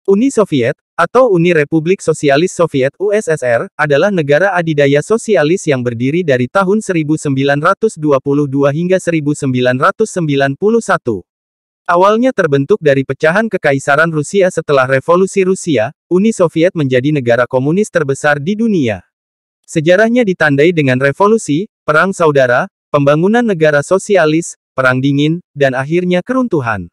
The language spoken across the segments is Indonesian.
Uni Soviet, atau Uni Republik Sosialis Soviet (USSR), adalah negara adidaya sosialis yang berdiri dari tahun 1922 hingga 1991. Awalnya terbentuk dari pecahan Kekaisaran Rusia setelah Revolusi Rusia, Uni Soviet menjadi negara komunis terbesar di dunia. Sejarahnya ditandai dengan revolusi, perang saudara, pembangunan negara sosialis, perang dingin, dan akhirnya keruntuhan.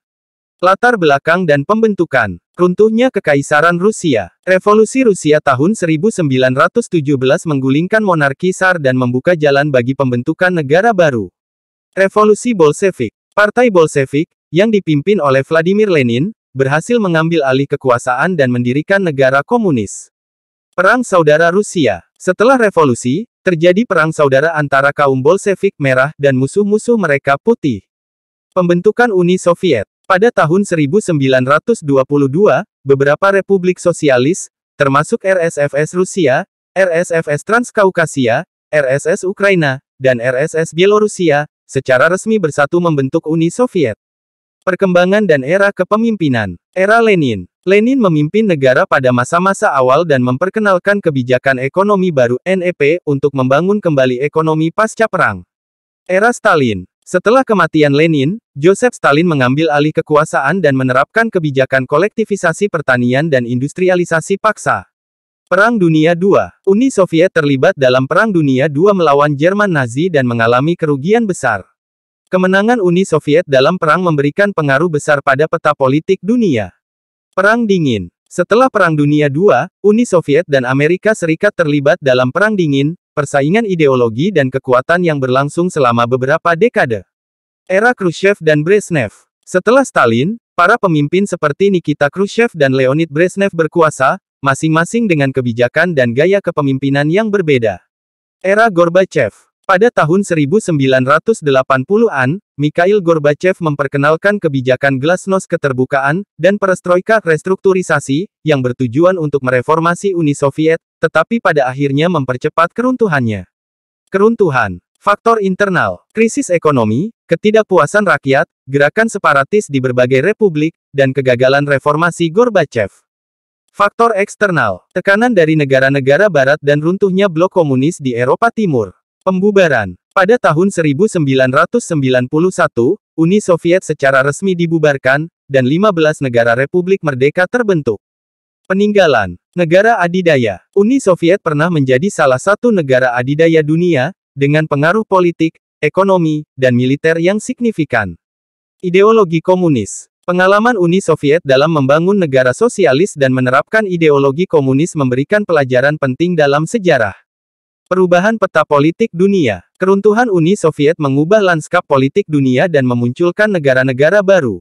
Latar belakang dan pembentukan. Runtuhnya Kekaisaran Rusia. Revolusi Rusia tahun 1917 menggulingkan monarki Tsar dan membuka jalan bagi pembentukan negara baru. Revolusi Bolshevik. Partai Bolshevik, yang dipimpin oleh Vladimir Lenin, berhasil mengambil alih kekuasaan dan mendirikan negara komunis. Perang Saudara Rusia. Setelah revolusi, terjadi perang saudara antara kaum Bolshevik merah dan musuh-musuh mereka putih. Pembentukan Uni Soviet. Pada tahun 1922, beberapa republik sosialis, termasuk RSFS Rusia, RSFS Transkaukasia, RSS Ukraina, dan RSS Bielorusia, secara resmi bersatu membentuk Uni Soviet. Perkembangan dan era kepemimpinan. Era Lenin. Lenin memimpin negara pada masa-masa awal dan memperkenalkan kebijakan ekonomi baru (NEP) untuk membangun kembali ekonomi pasca perang. Era Stalin. Setelah kematian Lenin, Joseph Stalin mengambil alih kekuasaan dan menerapkan kebijakan kolektivisasi pertanian dan industrialisasi paksa. Perang Dunia II. Uni Soviet terlibat dalam Perang Dunia II melawan Jerman Nazi dan mengalami kerugian besar. Kemenangan Uni Soviet dalam perang memberikan pengaruh besar pada peta politik dunia. Perang Dingin. Setelah Perang Dunia II, Uni Soviet dan Amerika Serikat terlibat dalam Perang Dingin, persaingan ideologi dan kekuatan yang berlangsung selama beberapa dekade. Era Khrushchev dan Brezhnev. Setelah Stalin, para pemimpin seperti Nikita Khrushchev dan Leonid Brezhnev berkuasa, masing-masing dengan kebijakan dan gaya kepemimpinan yang berbeda. Era Gorbachev. Pada tahun 1980-an, Mikhail Gorbachev memperkenalkan kebijakan glasnost keterbukaan, dan perestroika restrukturisasi, yang bertujuan untuk mereformasi Uni Soviet, tetapi pada akhirnya mempercepat keruntuhannya. Keruntuhan. Faktor internal. Krisis ekonomi, ketidakpuasan rakyat, gerakan separatis di berbagai republik, dan kegagalan reformasi Gorbachev. Faktor eksternal. Tekanan dari negara-negara barat dan runtuhnya blok komunis di Eropa Timur. Pembubaran. Pada tahun 1991, Uni Soviet secara resmi dibubarkan, dan 15 negara republik merdeka terbentuk. Peninggalan. Negara adidaya. Uni Soviet pernah menjadi salah satu negara adidaya dunia, dengan pengaruh politik, ekonomi, dan militer yang signifikan. Ideologi komunis. Pengalaman Uni Soviet dalam membangun negara sosialis dan menerapkan ideologi komunis memberikan pelajaran penting dalam sejarah. Perubahan peta politik dunia. Keruntuhan Uni Soviet mengubah lanskap politik dunia dan memunculkan negara-negara baru.